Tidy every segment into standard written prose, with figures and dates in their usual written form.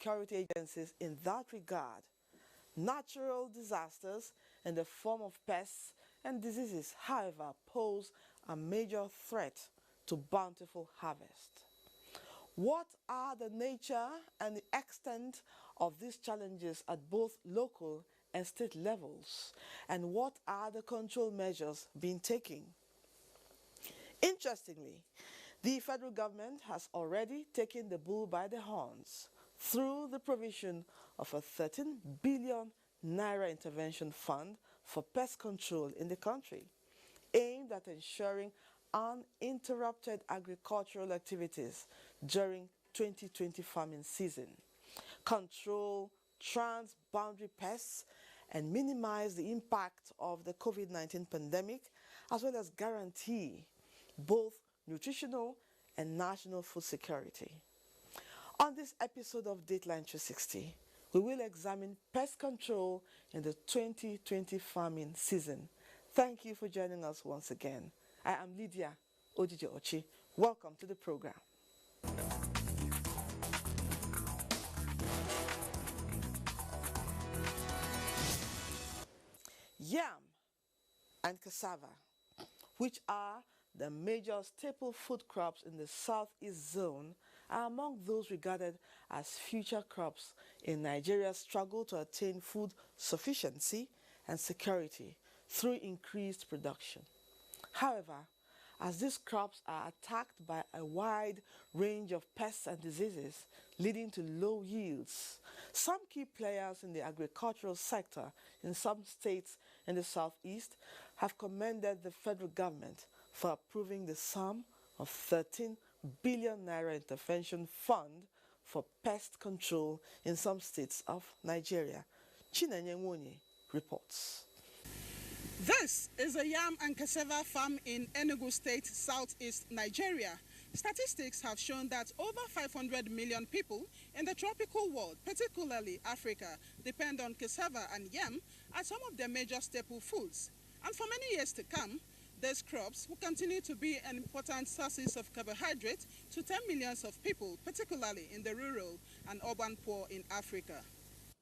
security agencies in that regard. Natural disasters in the form of pests and diseases, however, pose a major threat to bountiful harvest. What are the nature and the extent of these challenges at both local and state levels, and what are the control measures being taken? Interestingly, the federal government has already taken the bull by the horns through the provision of a 13 billion naira intervention fund for pest control in the country, aimed at ensuring uninterrupted agricultural activities during 2020 farming season, control transboundary pests, and minimize the impact of the COVID-19 pandemic, as well as guarantee both nutritional and national food security. On this episode of Dateline 360, we will examine pest control in the 2020 farming season. Thank you for joining us once again. I am Lydia Ojije-Ochi. Welcome to the program. Yam and cassava, which are the major staple food crops in the southeast zone, are among those regarded as future crops in Nigeria's struggle to attain food sufficiency and security through increased production. However, as these crops are attacked by a wide range of pests and diseases leading to low yields, some key players in the agricultural sector in some states in the southeast have commended the federal government for approving the sum of 13 billion naira intervention fund for pest control in some states of Nigeria. Chinenye Nwonye reports. This is a yam and cassava farm in Enugu State, southeast Nigeria. Statistics have shown that over 500 million people in the tropical world, particularly Africa, depend on cassava and yam as some of their major staple foods. And for many years to come, these crops will continue to be an important source of carbohydrate to 10 millions of people, particularly in the rural and urban poor in Africa.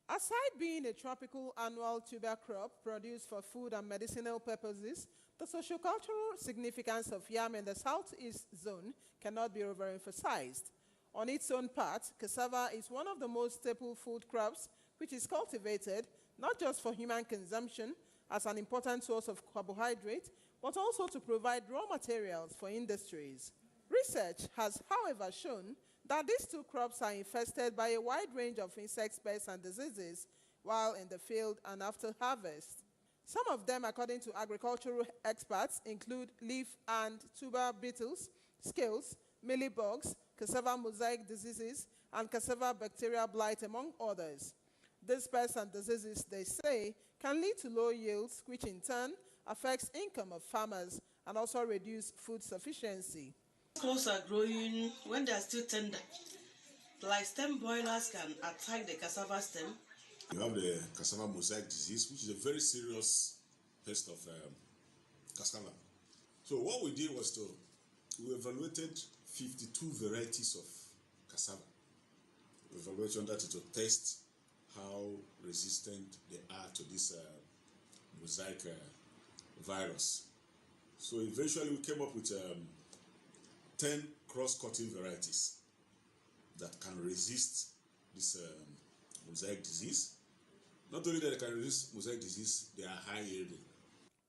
Aside being a tropical annual tuber crop produced for food and medicinal purposes, the sociocultural significance of yam in the southeast zone cannot be overemphasized. On its own part, cassava is one of the most staple food crops which is cultivated not just for human consumption as an important source of carbohydrate, but also to provide raw materials for industries. Research has, however, shown that these two crops are infested by a wide range of insects, pests, and diseases while in the field and after harvest. Some of them, according to agricultural experts, include leaf and tuber beetles, scales, mealybugs, cassava mosaic diseases, and cassava bacterial blight, among others. These pests and diseases, they say, can lead to low yields, which in turn affects income of farmers and also reduce food sufficiency. Crops are growing when they are still tender. Like stem boilers can attack the cassava stem. You have the cassava mosaic disease, which is a very serious pest of cassava. So what we did was we evaluated 52 varieties of cassava. We evaluated that to test how resistant they are to this mosaic virus. So eventually we came up with 10 cross-cutting varieties that can resist this mosaic disease. Not only that they can resist mosaic disease, they are high yielding.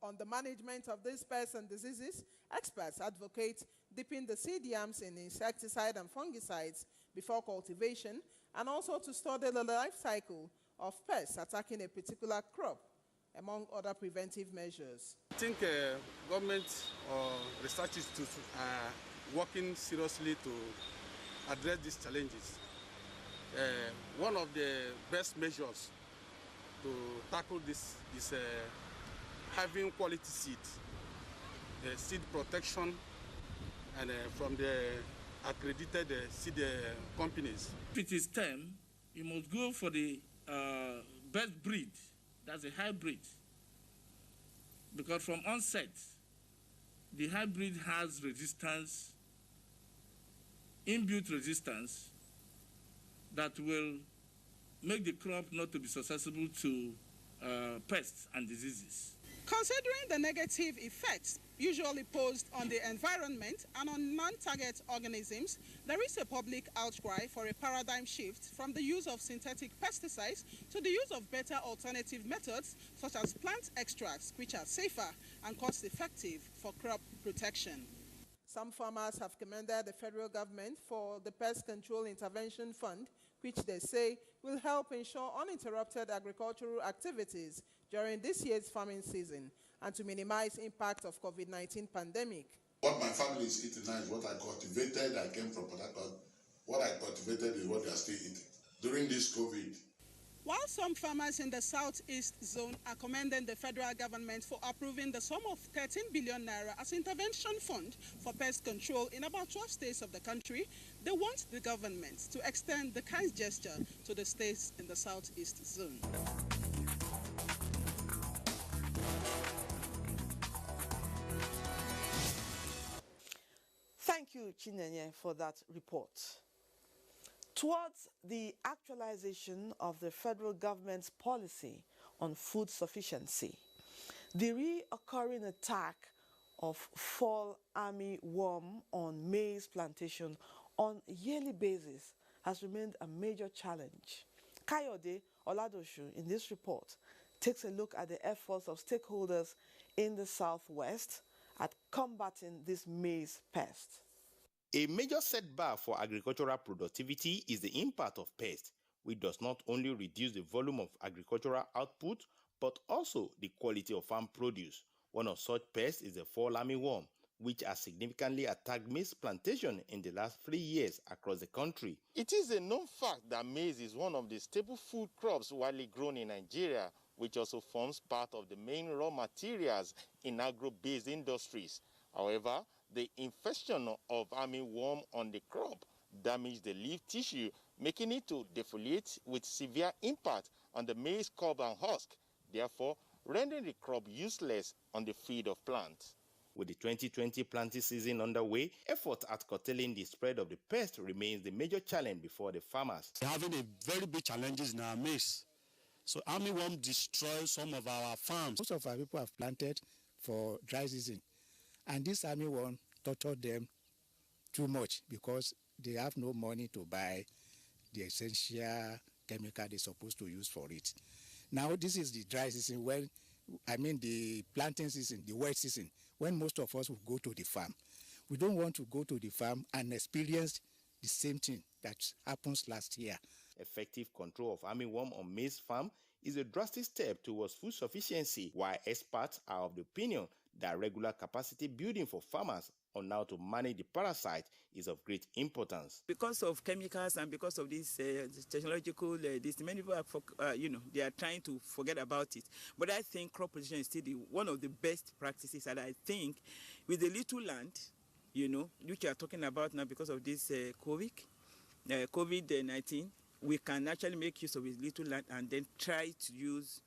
On the management of these pests and diseases, experts advocate dipping the seed yams in insecticide and fungicides before cultivation, and also to study the life cycle of pests attacking a particular crop, among other preventive measures. I think government or research institutes are working seriously to address these challenges. One of the best measures to tackle this is having quality seed, seed protection, and from the accredited seed companies. If it is stem, you must go for the best breed. That's a hybrid. Because from onset, the hybrid has resistance, inbuilt resistance, that will make the crop not to be susceptible to pests and diseases. Considering the negative effects usually posed on the environment and on non-target organisms, there is a public outcry for a paradigm shift from the use of synthetic pesticides to the use of better alternative methods such as plant extracts, which are safer and cost-effective for crop protection. Some farmers have commended the federal government for the Pest Control Intervention Fund, which they say will help ensure uninterrupted agricultural activities during this year's farming season and to minimize impact of COVID-19 pandemic. What my family is eating now is what I cultivated. I came from Port Harcourt. What I cultivated is what they are still eating. During this COVID, while some farmers in the southeast zone are commending the federal government for approving the sum of 13 billion naira as intervention fund for pest control in about 12 states of the country, they want the government to extend the kind gesture to the states in the southeast zone. Thank you, Chinenye, for that report. Towards the actualization of the federal government's policy on food sufficiency, the reoccurring attack of fall armyworm on maize plantation on a yearly basis has remained a major challenge. Kayode Oladoshu, in this report, takes a look at the efforts of stakeholders in the southwest at combating this maize pest. A major setback for agricultural productivity is the impact of pests, which does not only reduce the volume of agricultural output, but also the quality of farm produce. One of such pests is the fall armyworm, which has significantly attacked maize plantation in the last 3 years across the country. It is a known fact that maize is one of the staple food crops widely grown in Nigeria, which also forms part of the main raw materials in agro-based industries. However, the infestation of armyworm on the crop damaged the leaf tissue, making it to defoliate with severe impact on the maize cob and husk, therefore rendering the crop useless on the feed of plants. With the 2020 planting season underway, effort at curtailing the spread of the pest remains the major challenge before the farmers. We're having a very big challenges in our maize. So armyworm destroys some of our farms. Most of our people have planted for dry season, and this armyworm tortured them too much because they have no money to buy the essential chemical they're supposed to use for it. Now this is the dry season, the planting season, the wet season, when most of us will go to the farm. We don't want to go to the farm and experience the same thing that happens last year. Effective control of armyworm on maize farm is a drastic step towards food sufficiency, while experts are of the opinion that regular capacity building for farmers on how to manage the parasite is of great importance. Because of chemicals and because of this technological, many people are, they are trying to forget about it. But I think crop protection is still one of the best practices, and I think with the little land, which you are talking about now because of this COVID-19, we can actually make use of this little land and then try to use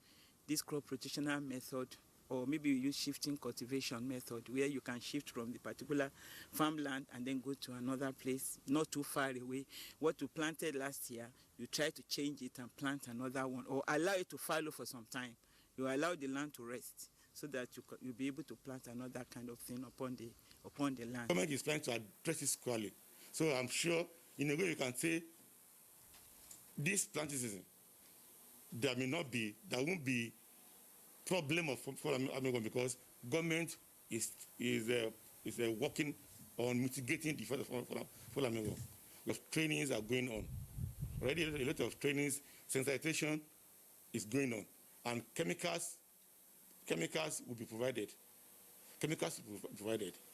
this crop protection method, or maybe you use shifting cultivation method where you can shift from the particular farmland and then go to another place not too far away. What you planted last year, you try to change it and plant another one, or allow it to fallow for some time. You allow the land to rest so that you'll be able to plant another kind of thing upon the land. The government is trying to address it squarely. So I'm sure in a way you can say this planting season, there won't be problem of armyworm because government is working on mitigating the effect of fall armyworm. Because trainings are going on. Already a lot of trainings, sensitization is going on. And chemicals will be provided.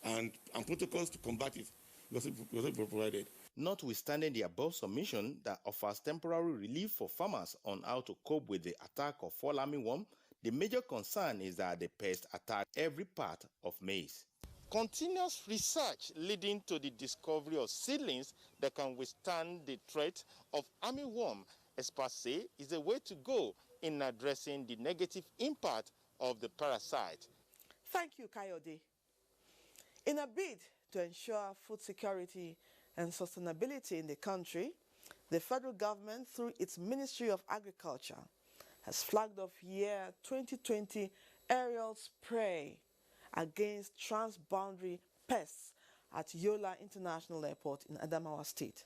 And protocols to combat it will also be provided. Notwithstanding the above submission that offers temporary relief for farmers on how to cope with the attack of fall armyworm, the major concern is that the pest attack every part of maize. Continuous research leading to the discovery of seedlings that can withstand the threat of armyworm, experts say, is a way to go in addressing the negative impact of the parasite. Thank you, Kayode. In a bid to ensure food security and sustainability in the country, The federal government, through its Ministry of Agriculture, has flagged off year 2020 aerial spray against transboundary pests at Yola International Airport in Adamawa State.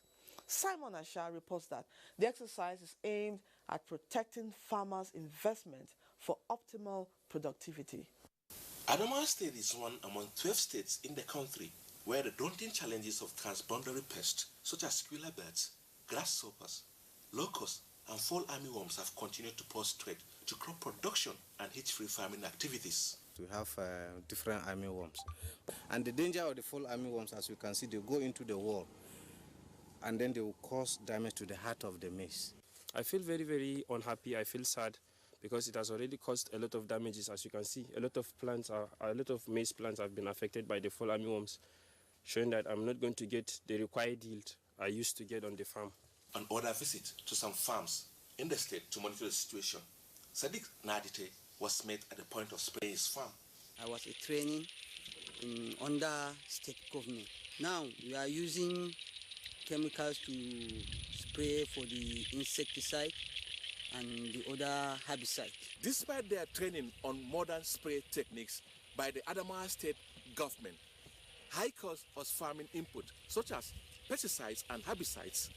Simon Asha reports that the exercise is aimed at protecting farmers' investment for optimal productivity. Adamawa State is one among 12 states in the country where the daunting challenges of transboundary pests such as Quelea birds, grasshoppers, locusts, and fall armyworms have continued to pose threat to crop production and heat-free farming activities. We have different armyworms, and the danger of the fall armyworms, as you can see, they go into the wall and then they will cause damage to the heart of the maize. I feel very, very unhappy. I feel sad because it has already caused a lot of damages. As you can see, a lot of maize plants have been affected by the fall armyworms, showing that I'm not going to get the required yield I used to get on the farm. An order visit to some farms in the state to monitor the situation, Sadiq Nadite was made at the point of spraying his farm. I was a training under state government. Now we are using chemicals to spray for the insecticide and the other herbicide. Despite their training on modern spray techniques by the Adamawa State government, high cost of farming input such as pesticides and herbicides,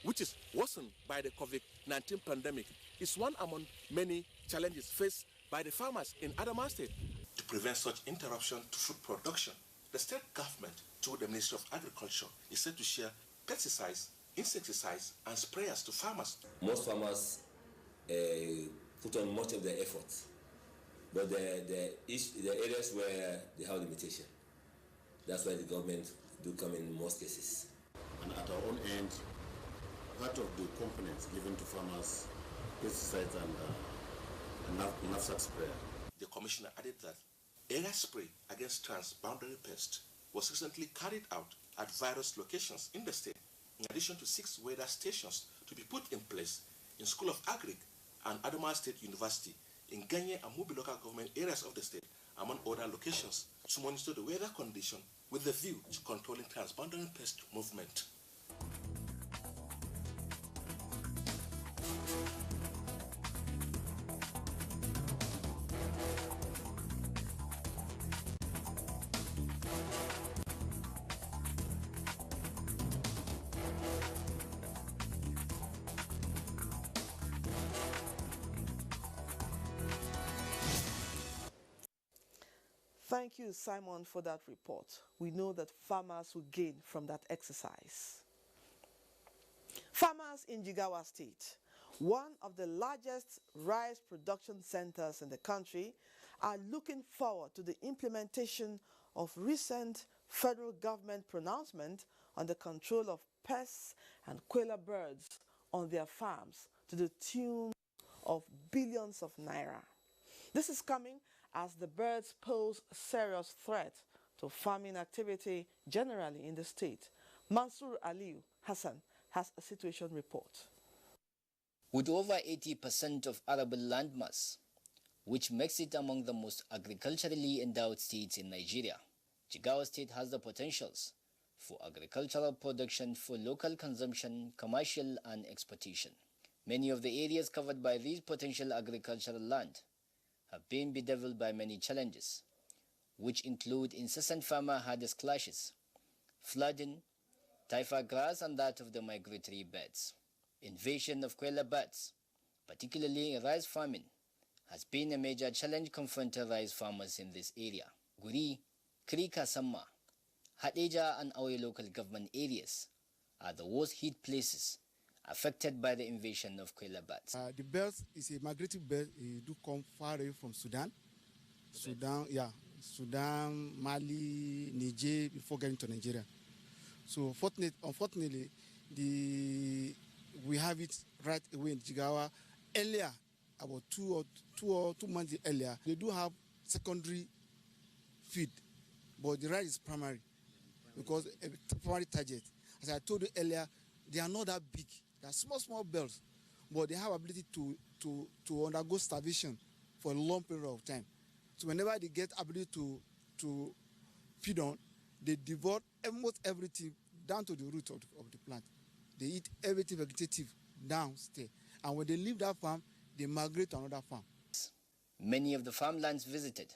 which is worsened by the COVID-19 pandemic, is one among many challenges faced by the farmers in Adamawa State. To prevent such interruption to food production, the state government, through the Ministry of Agriculture, is set to share pesticides, insecticides, and sprayers to farmers. Most farmers put on much of their effort, but the areas where they have limitation, that's why the government do come in most cases. And at our own end, part of the components given to farmers, pesticides and knapsack sprayer. The commissioner added that area spray against transboundary pests was recently carried out at various locations in the state, in addition to 6 weather stations to be put in place in School of Agric and Adamawa State University, in Ganye and Mubi local government areas of the state, among other locations, to monitor the weather condition with the view to controlling transboundary pest movement. Thank you, Simon, for that report. We know that farmers will gain from that exercise. Farmers in Jigawa State, one of the largest rice production centers in the country, are looking forward to the implementation of recent federal government pronouncement on the control of pests and Quelea birds on their farms to the tune of billions of naira. This is coming as the birds pose a serious threat to farming activity generally in the state. Mansour Aliu Hassan has a situation report. With over 80% of arable landmass, which makes it among the most agriculturally endowed states in Nigeria, Jigawa State has the potentials for agricultural production for local consumption, commercial and exportation. Many of the areas covered by these potential agricultural land have been bedeviled by many challenges, which include incessant farmer hardest clashes, flooding, taifa grass and that of the migratory birds. Invasion of Quelea birds, particularly rice farming, has been a major challenge confronting rice farmers in this area. Guri, Cassava, Hadeja and our local government areas are the worst hit places affected by the invasion of Quelea birds. The birds is a migratory bird. It do come far away from Sudan. Sudan, Mali, Niger, before getting to Nigeria. So unfortunately, we have it right away in Jigawa. Earlier, about two months earlier, they do have secondary feed, but the rice is primary because a primary target. As I told you earlier, they are not that big. They are small birds, but they have ability to undergo starvation for a long period of time. So whenever they get ability to feed on, they devour almost everything down to the root of the plant. They eat everything vegetative downstairs. And when they leave that farm, they migrate to another farm. Many of the farmlands visited,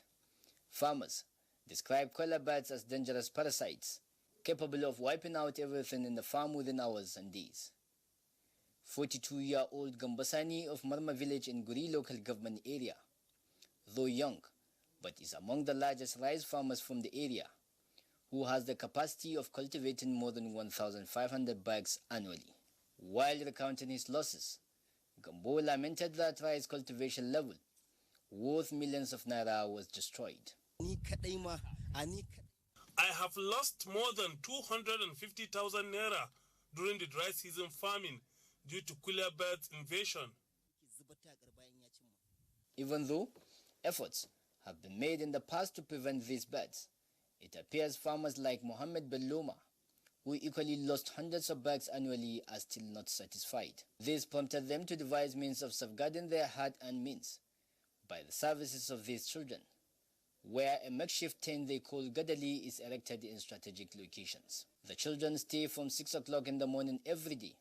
farmers describe Quelea bats as dangerous parasites, capable of wiping out everything in the farm within hours and days. 42-year-old Gambasani of Marma village in Guri local government area, though young, but is among the largest rice farmers from the area, who has the capacity of cultivating more than 1,500 bags annually. While recounting his losses, Gambo lamented that rice cultivation level, worth millions of naira, was destroyed. I have lost more than 250,000 naira during the dry season farming due to Quelea birds invasion. Even though efforts have been made in the past to prevent these birds, it appears farmers like Mohammed Belloma, who equally lost hundreds of bags annually, are still not satisfied. This prompted them to devise means of safeguarding their hard-earned means by the services of these children, where a makeshift tent they call Gadali is erected in strategic locations. The children stay from 6 o'clock in the morning every day,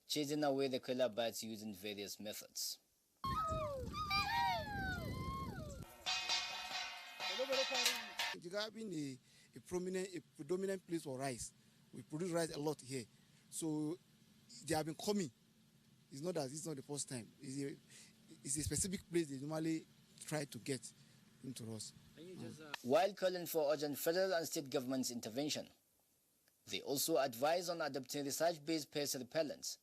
chasing away the Quelea birds using various methods. Jigawa being a predominant place for rice. We produce rice a lot here. So they have been coming. It's not the first time. It's a specific place they normally try to get into us. While calling for urgent federal and state government's intervention, they also advise on adopting research-based pest repellents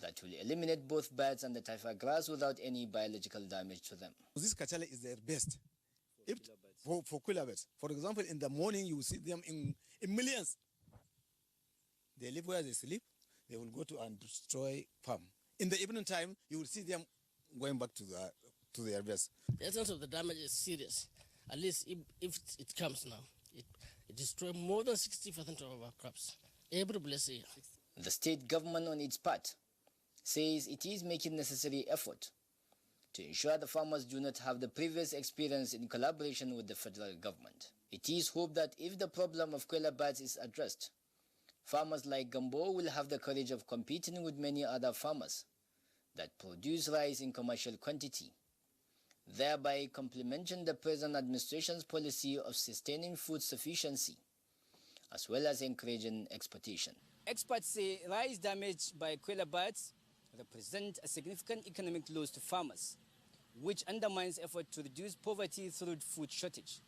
that will eliminate both birds and the typha grass without any biological damage to them. This Kachala is their best. If for Quelea birds, for example, in the morning you will see them in millions. They live where they sleep. They will go to and destroy farm. In the evening time, you will see them going back to their base. The essence of the damage is serious. At least if it comes now, it destroys more than 60% of our crops every blessed year. The state government, on its part, says it is making necessary effort to ensure the farmers do not have the previous experience in collaboration with the federal government. It is hoped that if the problem of Quelea birds is addressed, farmers like Gambo will have the courage of competing with many other farmers that produce rice in commercial quantity, thereby complementing the present administration's policy of sustaining food sufficiency, as well as encouraging exportation. Experts say rice damaged by Quelea birds represent a significant economic loss to farmers, which undermines effort to reduce poverty through food shortage,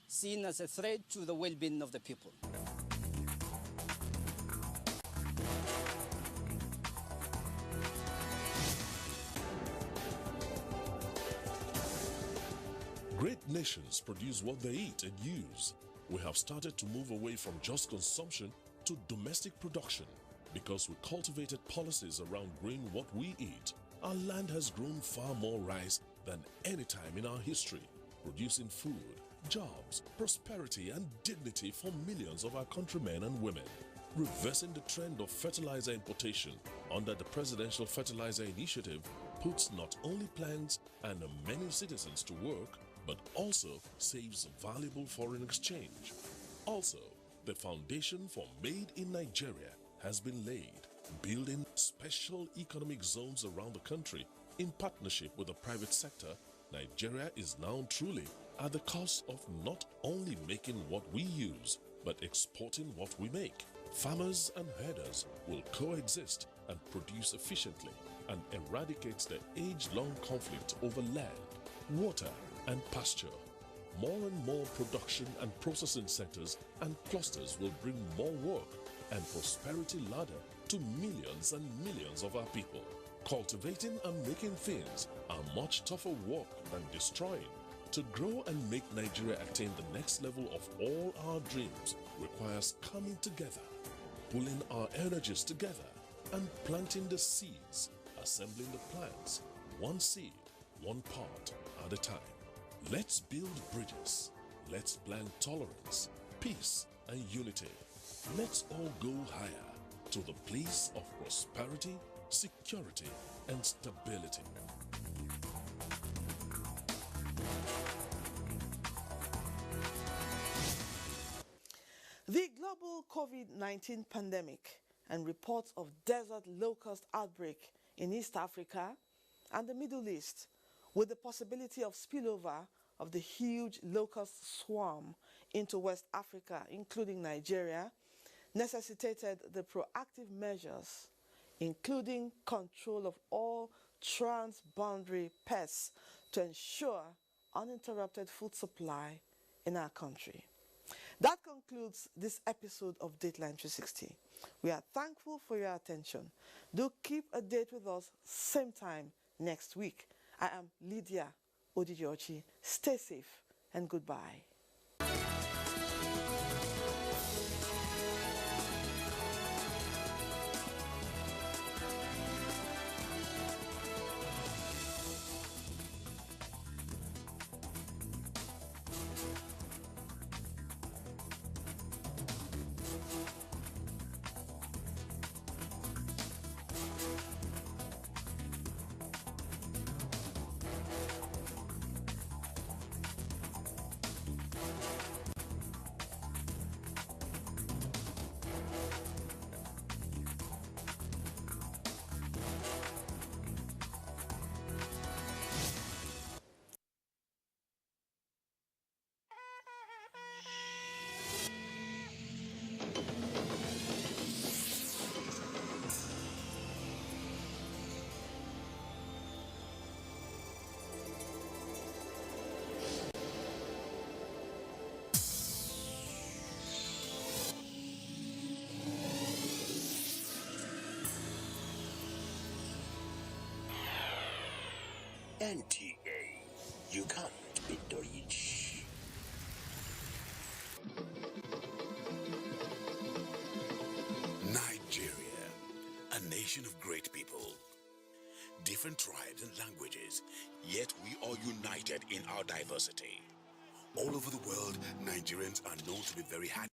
seen as a threat to the well-being of the people. Great nations produce what they eat and use. We have started to move away from just consumption to domestic production because we cultivated policies around growing what we eat. Our land has grown far more rice than any time in our history, producing food, jobs, prosperity and dignity for millions of our countrymen and women. Reversing the trend of fertilizer importation under the Presidential Fertilizer Initiative puts not only plants and many citizens to work, but also saves valuable foreign exchange. Also, the foundation for Made in Nigeria has been laid, building special economic zones around the country. In partnership with the private sector, Nigeria is now truly at the cusp of not only making what we use, but exporting what we make. Farmers and herders will coexist and produce efficiently and eradicates the age-long conflict over land, water, and pasture. More and more production and processing centers and clusters will bring more work and prosperity ladder to millions and millions of our people. Cultivating and making things are much tougher work than destroying. To grow and make Nigeria attain the next level of all our dreams requires coming together, pulling our energies together, and planting the seeds, assembling the plants, one seed, one part at a time. Let's build bridges. Let's plant tolerance, peace, and unity. Let's all go higher to the place of prosperity, security, and stability. The global COVID-19 pandemic and reports of desert locust outbreak in East Africa and the Middle East, with the possibility of spillover of the huge locust swarm into West Africa, including Nigeria, necessitated the proactive measures, including control of all transboundary pests, to ensure uninterrupted food supply in our country. That concludes this episode of Dateline 360. We are thankful for your attention. Do keep a date with us same time next week. I am Lydia Odijochi. Stay safe and goodbye. NTA, you can't beat the reach. Nigeria, a nation of great people. Different tribes and languages, yet we are united in our diversity. All over the world, Nigerians are known to be very happy.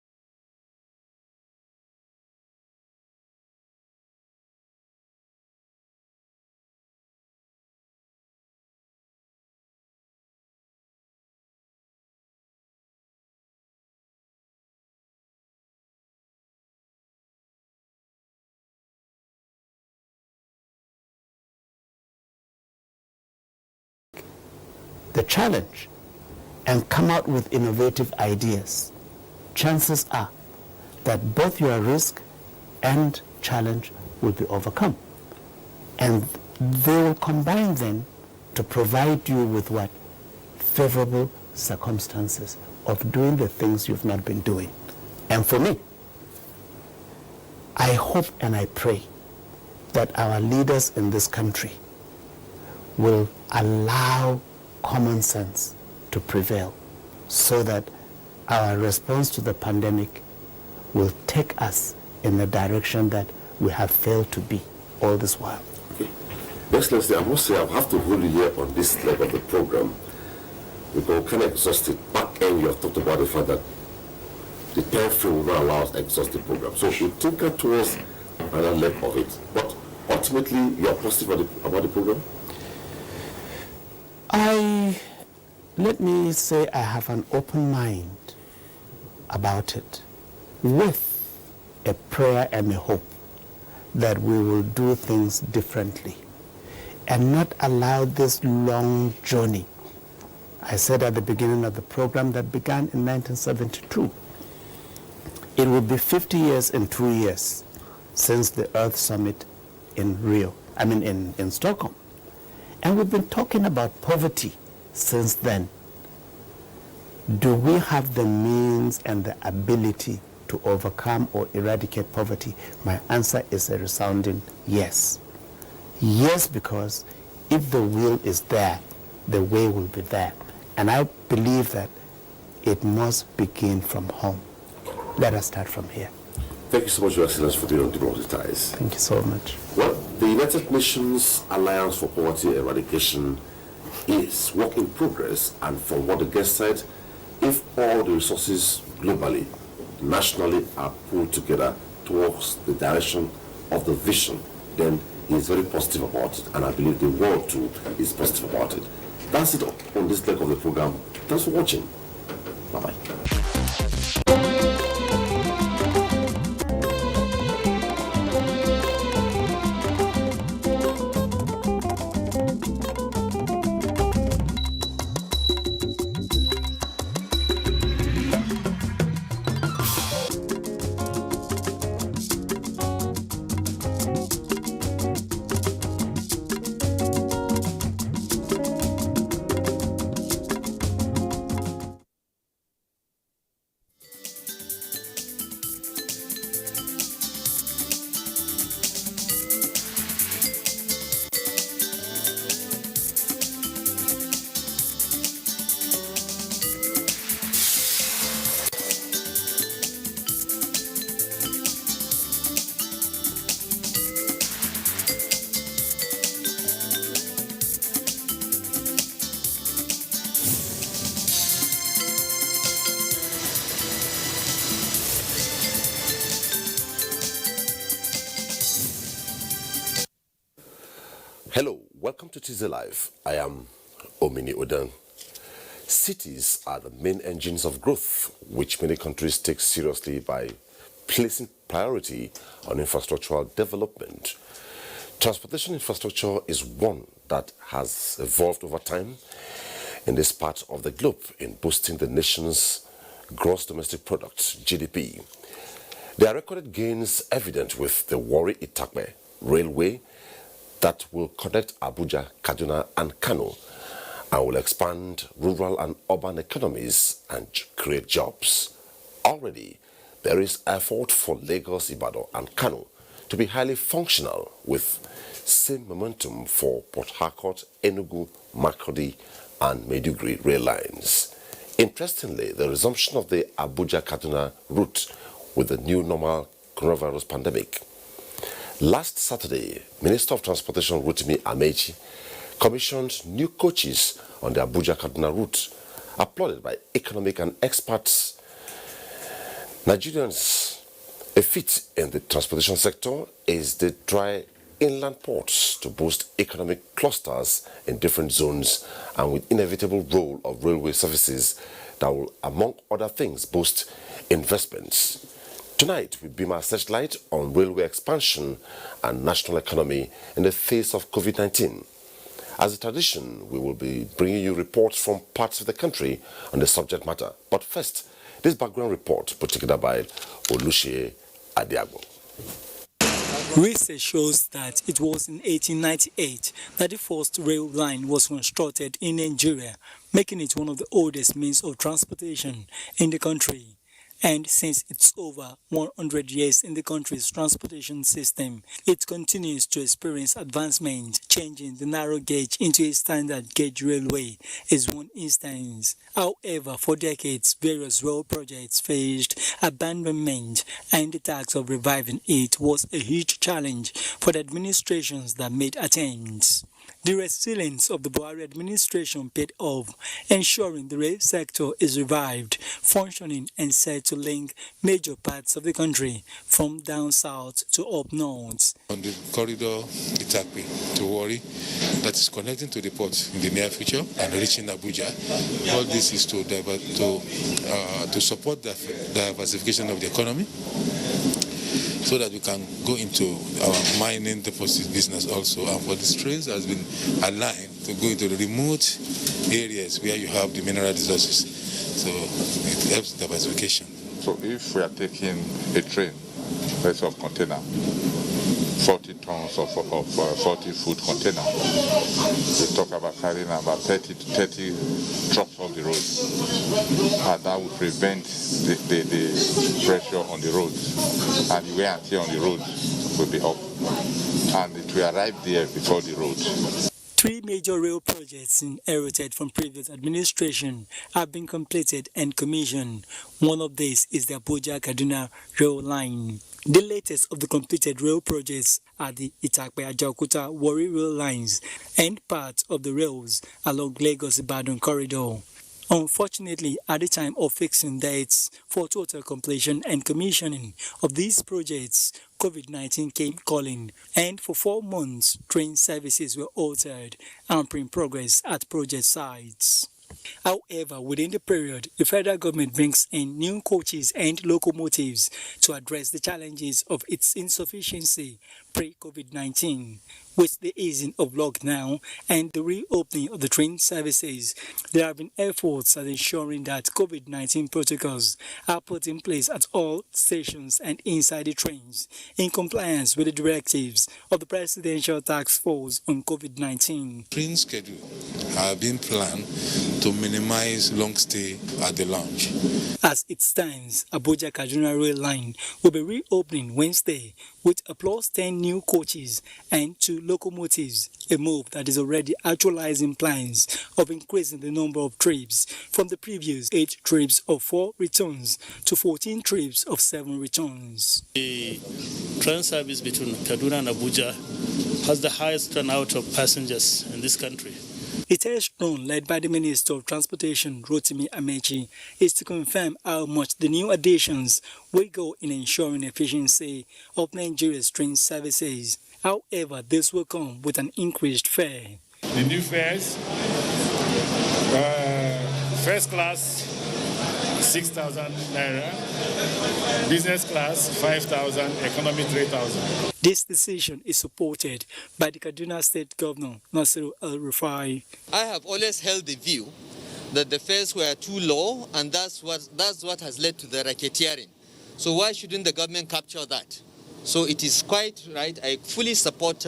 The challenge and come out with innovative ideas, chances are that both your risk and challenge will be overcome. And they will combine then to provide you with what? Favorable circumstances of doing the things you've not been doing. And for me, I hope and I pray that our leaders in this country will allow common sense to prevail so that our response to the pandemic will take us in the direction that we have failed to be all this while. Okay. Excellency, I must say I have to hold you here on this leg of the program because kind of exhausted. Back end, you have talked about the fact that the time frame will not allow us to exhaust the program. So we tinker towards another leg of it. But ultimately, you are positive about the program? Let me say I have an open mind about it, with a prayer and a hope that we will do things differently and not allow this long journey. I said at the beginning of the program that began in 1972, it will be 50 years in 2 years since the Earth Summit in in Stockholm. And we've been talking about poverty since then. Do we have the means and the ability to overcome or eradicate poverty? My answer is a resounding yes. Yes, because if the will is there, the way will be there. And I believe that it must begin from home. Let us start from here. Thank you so much, Your Excellency, for being on Diplomatic Ties. Thank you so much. Well, the United Nations Alliance for Poverty Eradication is work in progress, and from what the guest said, if all the resources globally, nationally are pulled together towards the direction of the vision, then he is very positive about it, and I believe the world too is positive about it. That's it on this leg of the program. Thanks for watching. Bye-bye. Hello, welcome to TZ Live. I am Omini Odan. Cities are the main engines of growth, which many countries take seriously by placing priority on infrastructural development. Transportation infrastructure is one that has evolved over time in this part of the globe in boosting the nation's gross domestic product, GDP. There are recorded gains evident with the Warri-Itakpe railway that will connect Abuja, Kaduna and Kano and will expand rural and urban economies and create jobs. Already, there is effort for Lagos, Ibadan and Kano to be highly functional with same momentum for Port Harcourt, Enugu, Makurdi and Maiduguri rail lines. Interestingly, the resumption of the Abuja-Kaduna route with the new normal coronavirus pandemic. Last Saturday, Minister of Transportation Rotimi Amechi commissioned new coaches on the Abuja-Kaduna route, applauded by economic and experts. Nigerians, a feat in the transportation sector is the dry inland ports to boost economic clusters in different zones and with inevitable role of railway services that will, among other things, boost investments. Tonight, we beam our searchlight on railway expansion and national economy in the face of COVID-19. As a tradition, we will be bringing you reports from parts of the country on the subject matter. But first, this background report put together by Olushie Adiago. Research shows that it was in 1898 that the first rail line was constructed in Nigeria, making it one of the oldest means of transportation in the country. And since it's over 100 years in the country's transportation system, it continues to experience advancement. Changing the narrow gauge into a standard gauge railway is one instance. However, for decades, various rail projects faced abandonment, and the task of reviving it was a huge challenge for the administrations that made attempts. The resilience of the Buhari administration paid off, ensuring the rail sector is revived, functioning and set to link major parts of the country from down south to up north. On the corridor Itakpe to Warri, that is connecting to the port in the near future and reaching Abuja. All this is to support the diversification of the economy, so that we can go into our mining deposit business also. And for these trains has been aligned to go into the remote areas where you have the mineral resources. So it helps diversification. So if we are taking a train, let's say of container, 40 tons of 40-foot container, we talk about carrying about 30 trucks on the road. And that will prevent the pressure on the road. And the wear and tear on the road will be up. And it will arrive there before the road. 3 major rail projects inherited from previous administration have been completed and commissioned. One of these is the Abuja-Kaduna rail line. The latest of the completed rail projects are the Itakpe-Ajaokuta-Warri rail lines and parts of the rails along Lagos-Ibadan corridor. Unfortunately, at the time of fixing dates for total completion and commissioning of these projects, COVID-19 came calling, and for 4 months, train services were altered, hampering progress at project sites. However, within the period, the federal government brings in new coaches and locomotives to address the challenges of its insufficiency pre-COVID-19. With the easing of lockdown and the reopening of the train services, there have been efforts at ensuring that COVID-19 protocols are put in place at all stations and inside the trains, in compliance with the directives of the Presidential Task Force on COVID-19. Train schedule have been planned to minimize long stay at the lounge. As it stands, Abuja-Kaduna rail line will be reopening Wednesday with a plus 10 new coaches and 2 locomotives, a move that is already actualizing plans of increasing the number of trips from the previous 8 trips of 4 returns to 14 trips of 7 returns. The train service between Kaduna and Abuja has the highest turnout of passengers in this country. A test run led by the Minister of Transportation, Rotimi Amechi, is to confirm how much the new additions will go in ensuring efficiency of Nigeria's train services. However, this will come with an increased fare. The new fares, first class 6,000 naira, business class 5,000, economy 3,000. This decision is supported by the Kaduna State Governor, Nasiru El-Rufai. I have always held the view that the fares were too low, and that's what has led to the racketeering. So why shouldn't the government capture that? So it is quite right. I fully support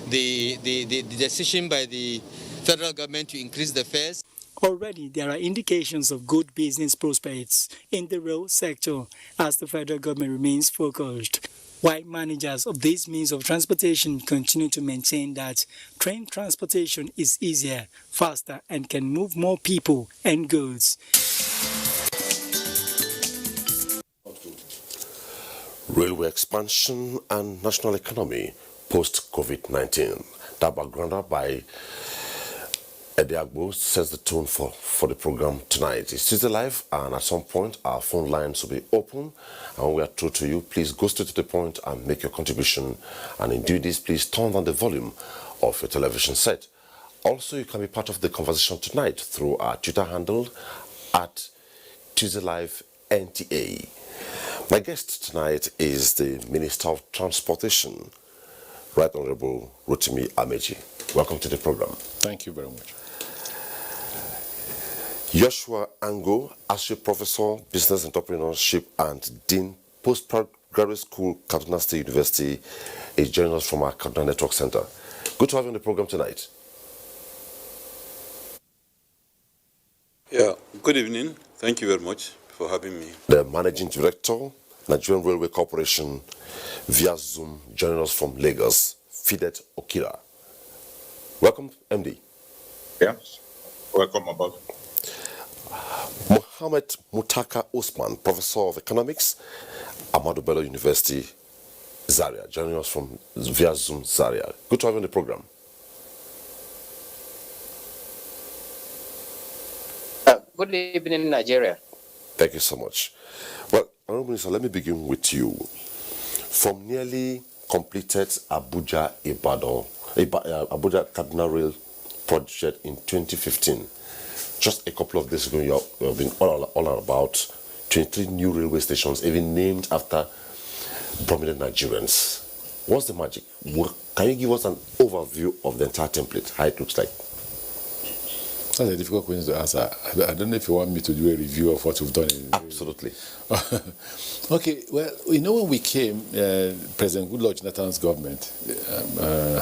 the decision by the federal government to increase the fares. Already, there are indications of good business prospects in the rail sector as the federal government remains focused, while managers of these means of transportation continue to maintain that train transportation is easier, faster, and can move more people and goods. Railway expansion and national economy post-COVID-19. That background by Ediagbo sets the tone for the program tonight. It's Tuesday Live, and at some point our phone lines will be open, and when we are through to you, please go straight to the point and make your contribution. And in doing this, please turn down the volume of your television set. Also, you can be part of the conversation tonight through our Twitter handle at Tuesday Live NTA. My guest tonight is the Minister of Transportation, Right Honorable Rotimi Amechi. Welcome to the program. Thank you very much. Joshua Ango, Associate Professor, Business Entrepreneurship and Dean, Postgraduate School, Kaduna State University, is joining us from our Kaduna Network Center. Good to have you on the program tonight. Yeah, good evening. Thank you very much for having me. The Managing Director, Nigerian Railway Corporation, via Zoom, joining us from Lagos, Fidet Okira. Welcome, MD. Yes, welcome aboard. Mohammed Mutaka Osman, Professor of Economics, Ahmadu Bello University, Zaria, joining us from via Zoom, Zaria. Good to have you on the program. Good evening, Nigeria. Thank you so much. Well, Honorable Minister, let me begin with you. From nearly completed Abuja Kaduna Rail project in 2015, just a couple of days ago, you have been all about 23 new railway stations, even named after prominent Nigerians. What's the magic? Can you give us an overview of the entire template, how it looks like? That's a difficult question to answer. I don't know if you want me to do a review of what we've done. Absolutely. Okay, well, when we came, President Goodluck Jonathan's government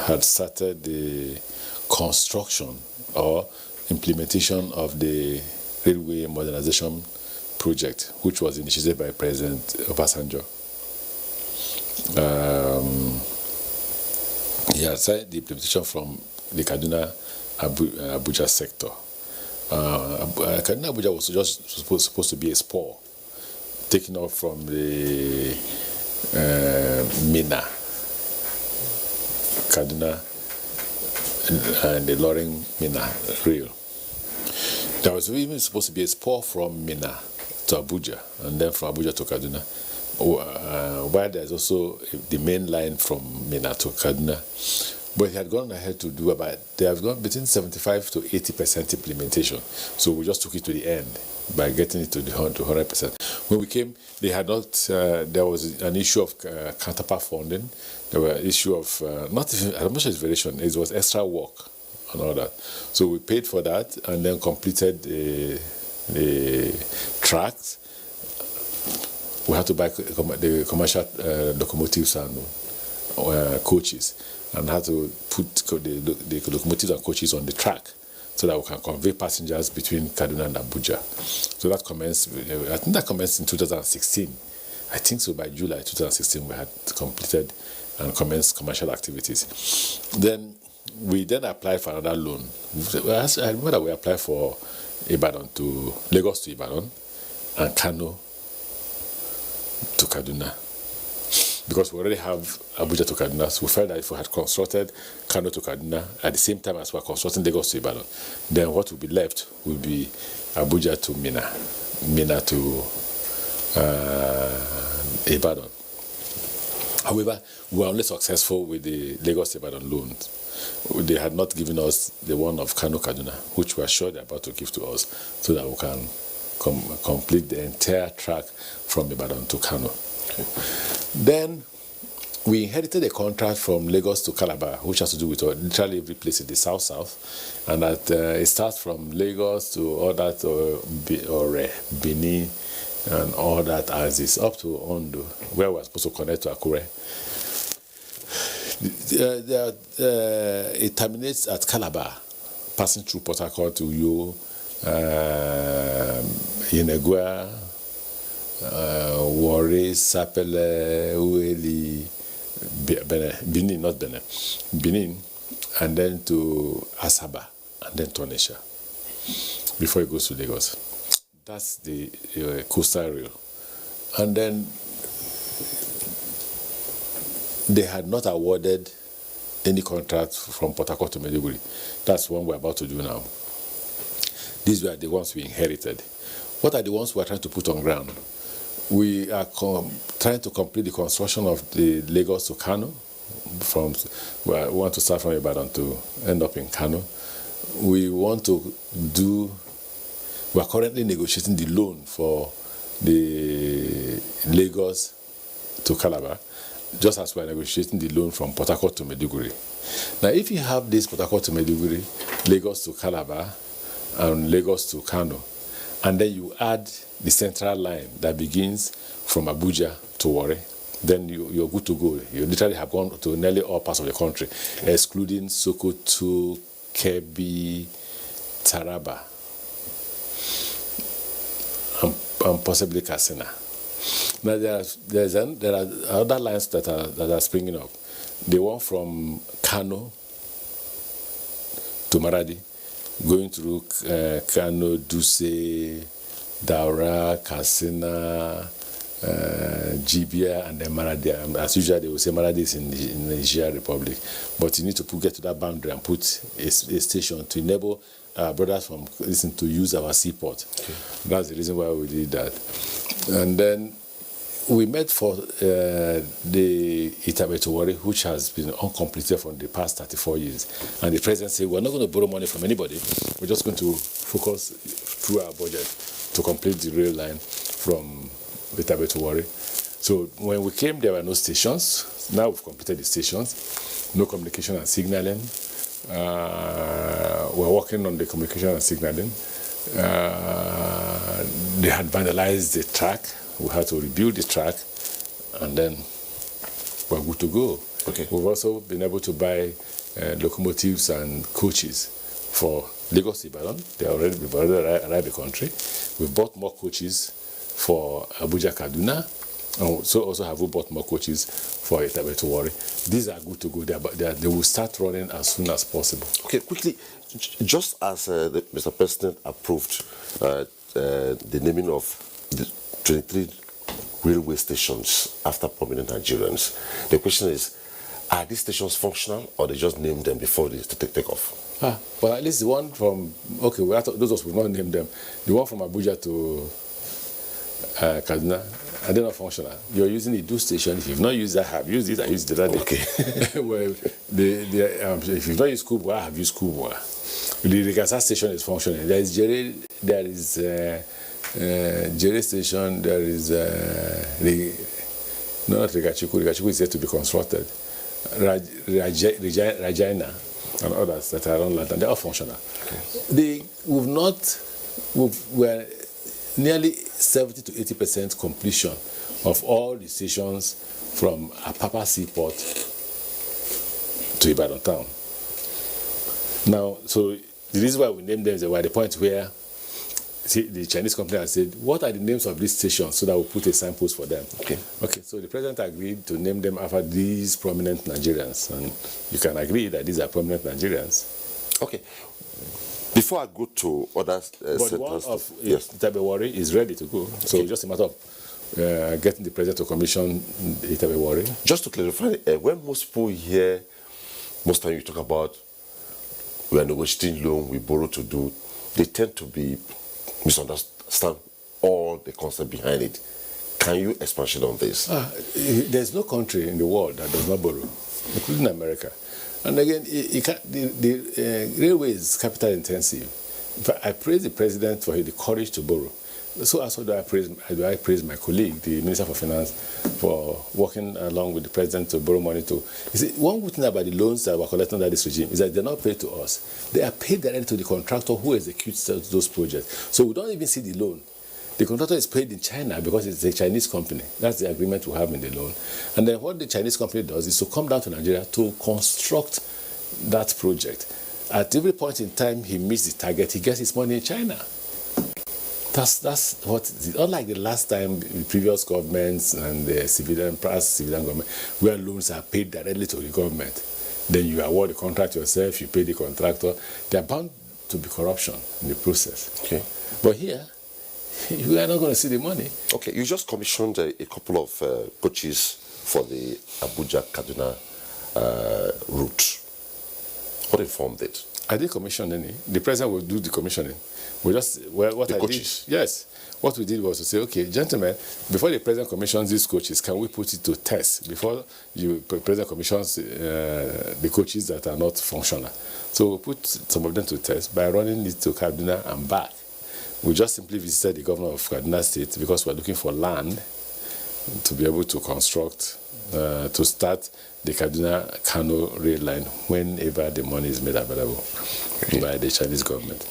had started the construction or implementation of the railway modernization project, which was initiated by President Obasanjo. He had started the implementation from the Kaduna Abuja sector. Kaduna Abuja was just supposed to be a spur taken off from the Mina, Kaduna, and the Loring Mina rail. There was even supposed to be a spur from Mina to Abuja, and then from Abuja to Kaduna. While there's also the main line from Mina to Kaduna. But he had gone ahead to do they have gone between 75 to 80% implementation. So we just took it to the end by getting it to 100%. When we came, they had not, there was an issue of counterpart funding. There were issue of, not even, I'm not sure it's variation, it was extra work and all that. So we paid for that and then completed the tracks. We had to buy the commercial locomotives and coaches, and had to put the locomotives and coaches on the track so that we can convey passengers between Kaduna and Abuja. So that commenced, I think that commenced in 2016. I think so by July 2016 we had completed and commenced commercial activities. Then we applied for another loan. I remember that we applied for Lagos to Ibadan and Kano to Kaduna. because we already have Abuja to Kaduna. So we felt that if we had constructed Kano to Kaduna at the same time as we are constructing Lagos to Ibadan, then what would be left would be Abuja to Mina, Mina to Ibadan. However, we were only successful with the Lagos to Ibadan loans. They had not given us the one of Kano Kaduna, which we are sure they're about to give to us, so that we can complete the entire track from Ibadan to Kano. Okay. Then we inherited a contract from Lagos to Calabar, which has to do with literally every place in the south, and that it starts from Lagos to all that or Benin and all that as is up to Ondo, where we're supposed to connect to Akure. It terminates at Calabar, passing through Port Harcourt to Uyo, Yenegua, Warri, Sapele, Ueli, Benin, not Benin, Benin, and then to Asaba, and then to Onitsha, before it goes to Lagos. That's the coastal rail. And then they had not awarded any contract from Port Harcourt to Maiduguri. That's one we're about to do now. These were the ones we inherited. What are the ones we are trying to put on ground? We are trying to complete the construction of the Lagos to Kano. We want to start from Ibadan to end up in Kano. We are currently negotiating the loan for the Lagos to Calabar, just as we are negotiating the loan from Port Harcourt to Maiduguri. Now, if you have this Port Harcourt to Maiduguri, Lagos to Calabar, and Lagos to Kano, and then you add the central line that begins from Abuja to Warri, then you're good to go. You literally have gone to nearly all parts of the country, excluding Sokoto, Kebbi, Taraba, and possibly Katsina. Now there are other lines that are springing up. The one from Kano to Maradi, going through Kano, Duse, Daura, Katsina, Jibia, and then Maradi. As usual, they will say Maradi is in the Nigerian Republic, but you need to get to that boundary and put a station to enable our brothers from listen to use our seaport. Okay. That's the reason why we did that. And then we met for the Itabe to Warri, which has been uncompleted for the past 34 years. And the president said, we're not going to borrow money from anybody. We're just going to focus through our budget to complete the rail line from Itabe to Warri. So when we came, there were no stations. Now we've completed the stations. No communication and signaling. We're working on the communication and signaling. They had vandalized the track. We had to rebuild the track, and then we're good to go. Okay. We've also been able to buy locomotives and coaches for Lagos Ibadan. We've already arrived the country. We've bought more coaches for Abuja Kaduna, and so also have we bought more coaches for Itabe to Warri. These are good to go. They will start running as soon as possible. Okay, quickly, just as Mr. President approved the naming of the 23 railway stations after prominent Nigerians, the question is, are these stations functional, or they just named them before they take off? Well, at least the one from, okay, those of us will not name them. The one from Abuja to Kaduna, are they not functional? You're using the Do station. If you've not used that, I have used it. I used it that day. Okay. Well, if you've not used Kubwa, I have used Kubwa. The Cassava station is functioning. There is Jere station. There is not Rigachiku. Rigachiku is yet to be constructed. Regina and others that are on land, and they are functional. Okay. We're nearly 70 to 80% completion of all the stations from Apapa Seaport to Ibadan town. Now, so the reason why we named them is at the point where the Chinese company has said, what are the names of these stations, so that we'll put a signpost for them. Okay, so the president agreed to name them after these prominent Nigerians, and you can agree that these are prominent Nigerians. Okay. Before I go to other but one of Itabe Warri is ready to go, so it's just a matter of getting the president to commission it a worry. Just to clarify, when most people hear, most time you talk about we are negotiating loan, we borrow to do, they tend to be misunderstand all the concept behind it. Can you expand on this? There's no country in the world that does not borrow, including America. And again, the railway is capital intensive. In fact, I praise the president for the courage to borrow. So also do I praise my colleague, the Minister for Finance, for working along with the president to borrow money to. You see, one good thing about the loans that were collected under this regime is that they're not paid to us. They are paid directly to the contractor who executes those projects. So we don't even see the loan. The contractor is paid in China because it's a Chinese company. That's the agreement we have in the loan. And then what the Chinese company does is to come down to Nigeria to construct that project. At every point in time he meets the target, he gets his money in China. That's what it is. Unlike the last time, the previous governments and the civilian government, where loans are paid directly to the government. Then you award the contract yourself, you pay the contractor. There are bound to be corruption in the process. Okay. But here, you are not going to see the money. Okay, you just commissioned a couple of coaches for the Abuja-Kaduna route. What informed it? I didn't commission any. The president will do the commissioning. We just coaches. Yes. What we did was to say, okay, gentlemen, before the president commissions these coaches, can we put it to test before the president commissions the coaches that are not functional? So we put some of them to test by running it to Kaduna and back. We just simply visited the governor of Kaduna State because we're looking for land to be able to construct, to start the Kaduna-Kano rail line whenever the money is made available by the Chinese government.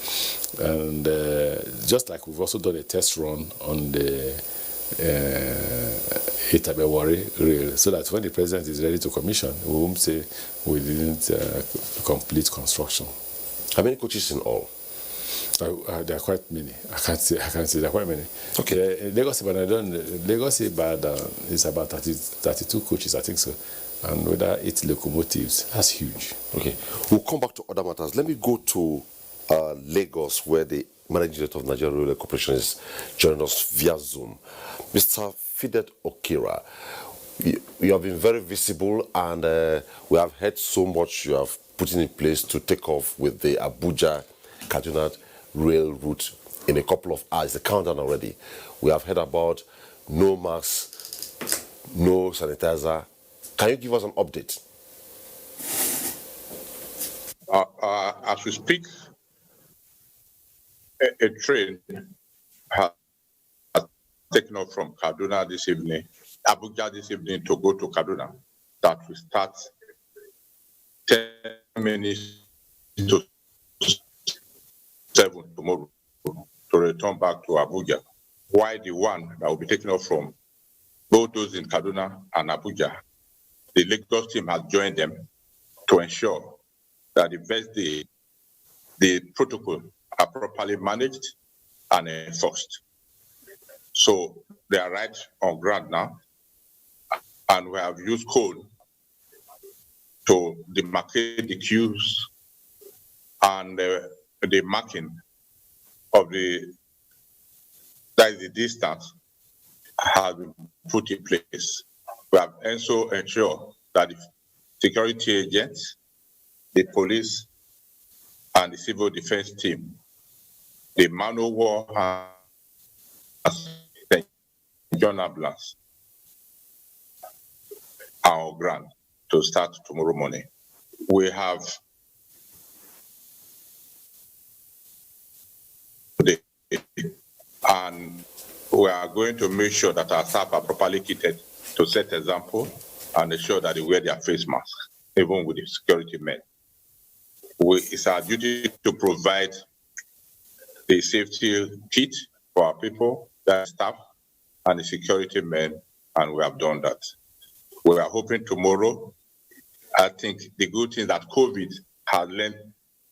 And just like we've also done a test run on the Itabewari rail, so that when the president is ready to commission, we won't say we didn't complete construction. How many coaches in all? There are quite many. I can't say there are quite many. Okay. Lagos Ibadan is about 32 coaches, I think so. And whether 8 locomotives, that's huge. Okay. We'll come back to other matters. Let me go to Lagos, where the Managing Director of Nigerian Railway Corporation is joining us via Zoom. Mr. Fidet Okira, you have been very visible, and we have heard so much you have put in place to take off with the Abuja-Kaduna rail route in a couple of hours. The countdown already. We have heard about no mask, no sanitizer. Can you give us an update? As we speak, a train has taken off from Kaduna this evening, Abuja this evening, to go to Kaduna. That will start 10 minutes to 7 tomorrow to return back to Abuja. While the one that will be taken off from both those in Kaduna and Abuja, the Lagos team has joined them to ensure that the first day, the protocol are properly managed and enforced. So they are right on ground now, and we have used code to demarcate the queues and the marking of the distance has been put in place. We have also ensured that the security agents, the police, and the civil defense team, the manual war and John ambulance are on ground to start tomorrow morning. We have and we are going to make sure that our staff are properly kitted to set example and ensure that they wear their face masks, even with the security men. It's our duty to provide the safety kit for our people, the staff, and the security men, and we have done that. We are hoping tomorrow. I think the good thing that COVID has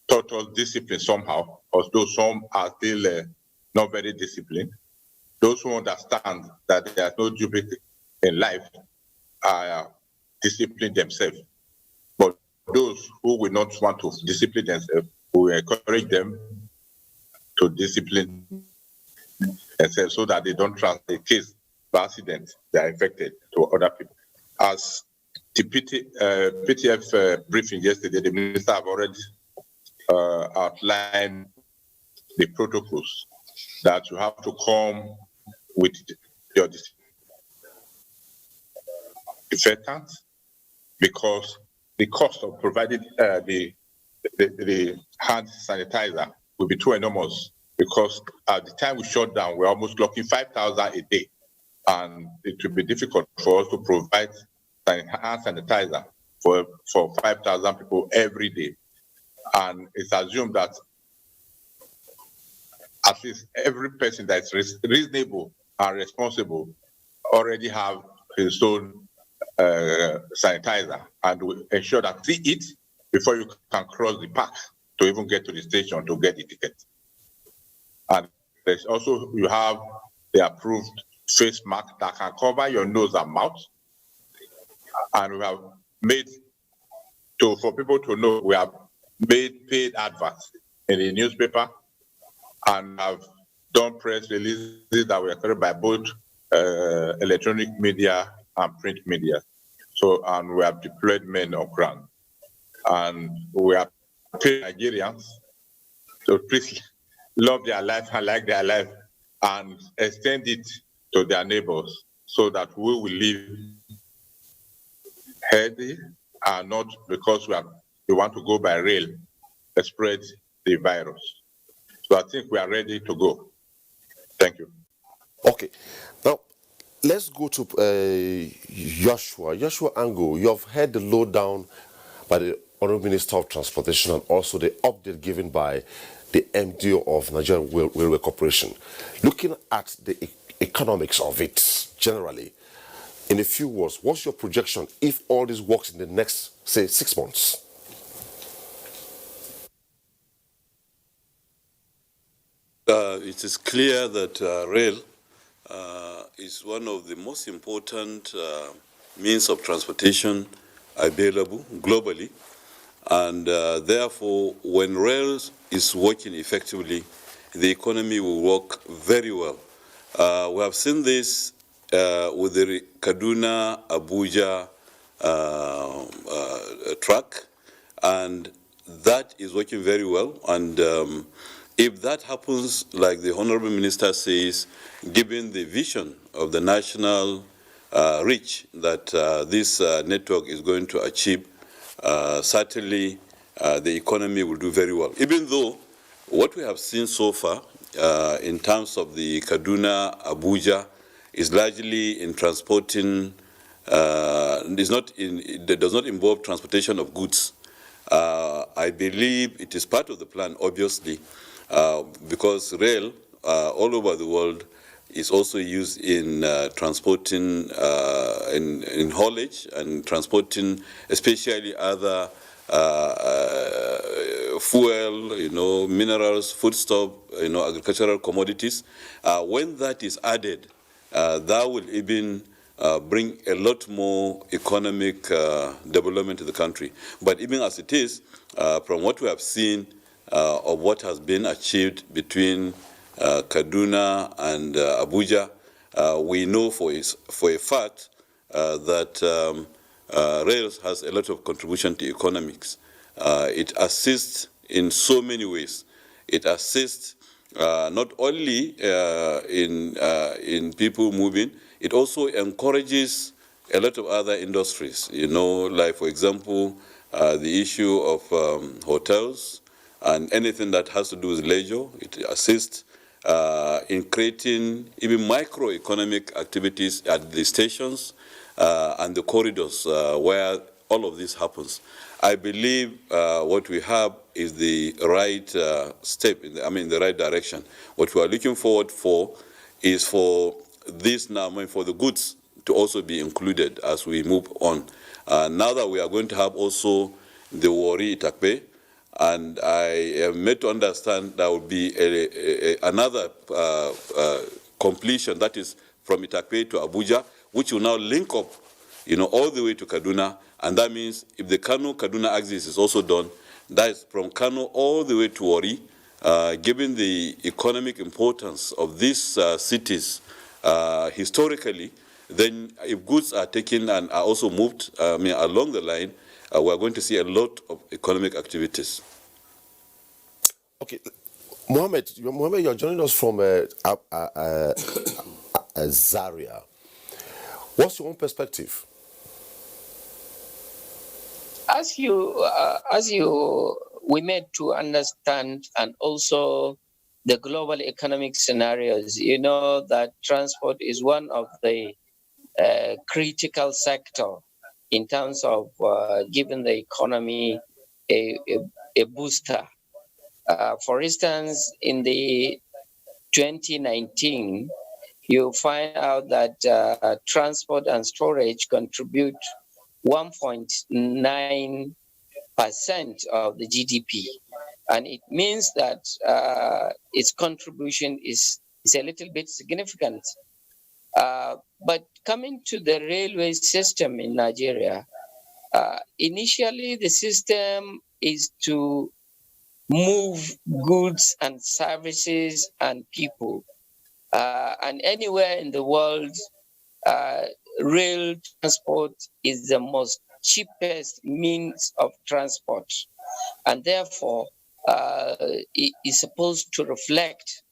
taught us discipline somehow, although some are still not very disciplined. Those who understand that there is no duty in life are disciplined themselves. But those who will not want to discipline themselves, we will encourage them to discipline themselves so that they don't transfer the case by accident, they are infected to other people. As the PTF briefing yesterday, the minister have already outlined the protocols that you have to come with your disinfectant, because the cost of providing the hand sanitizer will be too enormous, because at the time we shut down, we're almost clocking 5,000 a day. And it will be difficult for us to provide hand sanitizer for 5,000 people every day. And it's assumed that at least every person that is reasonable and responsible already have his own sanitizer, and we ensure that see it before you can cross the park to even get to the station to get the ticket. And there's also, you have the approved face mask that can cover your nose and mouth. And we have made, for people to know, we have made paid adverts in the newspaper and have done press releases that were carried by both electronic media and print media. So, and we have deployed men on ground. And we are paying Nigerians to please love their life and like their life and extend it to their neighbors so that we will live healthy and not because we want to go by rail and spread the virus. So I think we are ready to go. Thank you. Okay. Now, let's go to Joshua. Joshua Ango, you have heard the lowdown by the Honourable Minister of Transportation and also the update given by the MD of Nigerian Railway Corporation. Looking at the economics of it generally, in a few words, what's your projection if all this works in the next, say, 6 months? It is clear that rail is one of the most important means of transportation available globally. And therefore, when rail is working effectively, the economy will work very well. We have seen this with the Kaduna Abuja track, and that is working very well. And if that happens, like the Honorable Minister says, given the vision of the national reach that this network is going to achieve, certainly the economy will do very well. Even though what we have seen so far in terms of the Kaduna Abuja is largely in transporting, it does not involve transportation of goods. I believe it is part of the plan, obviously, because rail all over the world is also used in transporting, in haulage and transporting, especially other fuel, minerals, foodstuff, agricultural commodities. When that is added, that will even bring a lot more economic development to the country. But even as it is, from what we have seen of what has been achieved between Kaduna and Abuja, we know for a fact that rails has a lot of contribution to economics. It assists in so many ways. It assists not only in people moving, it also encourages a lot of other industries, like, for example, the issue of hotels and anything that has to do with leisure. It assists in creating even microeconomic activities at the stations and the corridors where all of this happens. I believe what we have is the right step, in the right direction. What we are looking forward for is for this now, for the goods to also be included as we move on. Now that we are going to have also the Warri Itakpe, and I am made to understand there will be another completion, that is from Itakpe to Abuja, which will now link up, all the way to Kaduna. And that means if the Kano-Kaduna axis is also done, that is from Kano all the way to Warri, given the economic importance of these cities historically, then if goods are taken and are also moved along the line, we are going to see a lot of economic activities. Okay, Mohammed, you're joining us from Zaria. What's your own perspective? As we made to understand, and also the global economic scenarios, you know that transport is one of the critical sector in terms of giving the economy a booster. For instance, in the 2019, you find out that transport and storage contribute 1.9% of the GDP. And it means that its contribution is a little bit significant. But coming to the railway system in Nigeria, initially the system is to move goods and services and people. And anywhere in the world, rail transport is the most cheapest means of transport. And therefore, it is supposed to reflect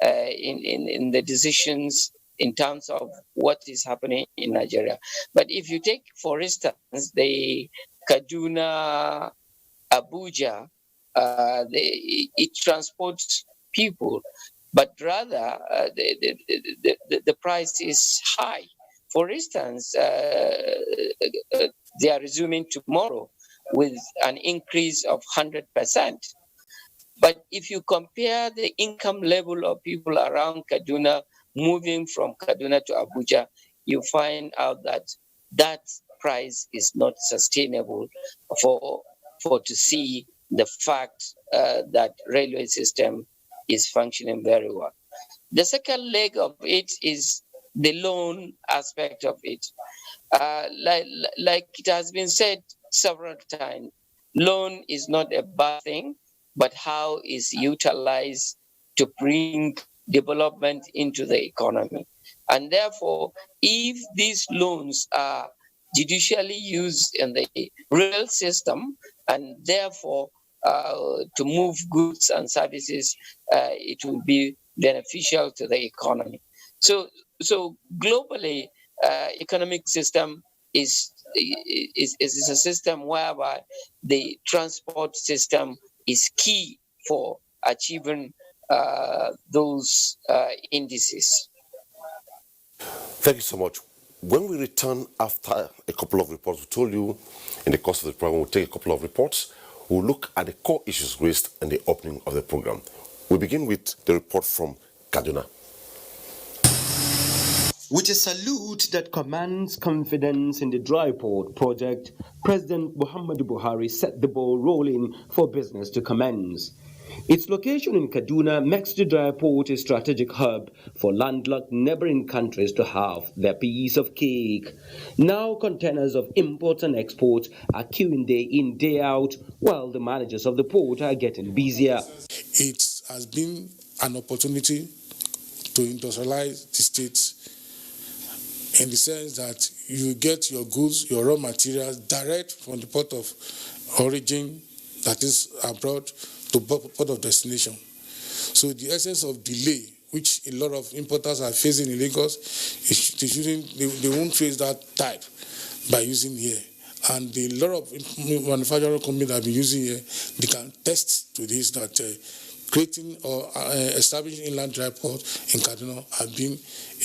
in the decisions in terms of what is happening in Nigeria. But if you take, for instance, the Kaduna, Abuja, it transports people, but rather the price is high. For instance, they are resuming tomorrow with an increase of 100%. But if you compare the income level of people around Kaduna moving from Kaduna to Abuja, you find out that that price is not sustainable for to see the fact that railway system is functioning very well. The second leg of it is the loan aspect of it. Like it has been said several times, loan is not a bad thing, but how is utilized to bring development into the economy. And therefore, if these loans are judicially used in the rail system, and therefore to move goods and services, it will be beneficial to the economy. So globally, economic system is a system whereby the transport system is key for achieving those indices. Thank you so much. When we return after a couple of reports, we told you in the course of the program we'll take a couple of reports. We'll look at the core issues raised in the opening of the program. We begin with the report from Kaduna. With a salute that commands confidence in the dry port project, President Muhammadu Buhari set the ball rolling for business to commence. Its location in Kaduna makes the dry port a strategic hub for landlocked neighboring countries to have their piece of cake. Now containers of imports and exports are queuing day in, day out, while the managers of the port are getting busier. It has been an opportunity to industrialize the state in the sense that you get your goods, your raw materials direct from the port of origin, that is abroad, to port of destination. So the essence of delay, which a lot of importers are facing in Lagos, they won't face that type by using here. And a lot of manufacturing companies that have been using here, they can test to this that creating or establishing inland dry ports in Kaduna have been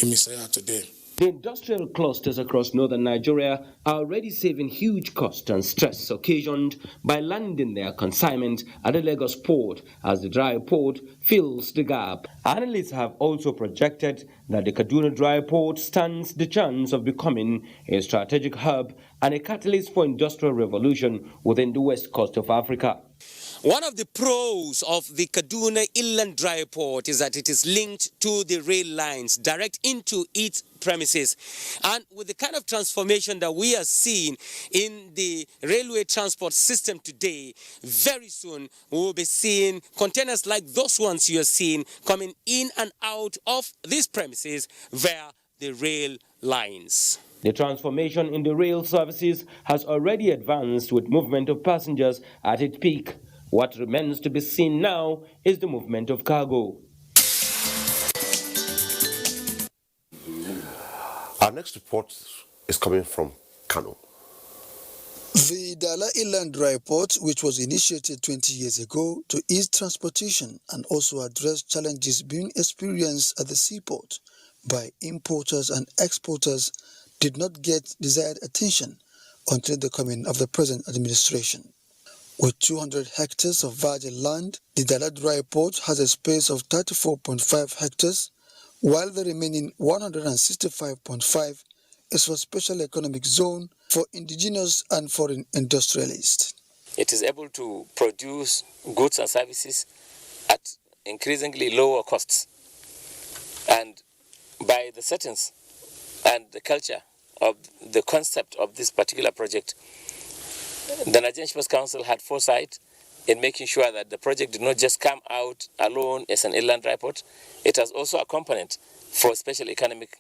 a messiah to them. The industrial clusters across northern Nigeria are already saving huge cost and stress occasioned by landing their consignment at the Lagos port as the dry port fills the gap. Analysts have also projected that the Kaduna dry port stands the chance of becoming a strategic hub and a catalyst for industrial revolution within the west coast of Africa. One of the pros of the Kaduna Inland Dry Port is that it is linked to the rail lines direct into its premises. And with the kind of transformation that we are seeing in the railway transport system today, very soon we will be seeing containers like those ones you are seeing coming in and out of these premises. premises via the rail lines. The transformation in the rail services has already advanced with movement of passengers at its peak. What remains to be seen now is the movement of cargo. Our next report is coming from Kano. The Dala Inland Dry Port, which was initiated 20 years ago to ease transportation and also address challenges being experienced at the seaport by importers and exporters, did not get desired attention until the coming of the present administration. With 200 hectares of virgin land, the Dala Dry Port has a space of 34.5 hectares, while the remaining 165.5 is for special economic zone for indigenous and foreign industrialists. It is able to produce goods and services at increasingly lower costs. And by the settings and the culture of the concept of this particular project, the Nigerian Shippers Council had foresight in making sure that the project did not just come out alone as an inland dry port. It has also a component for special economic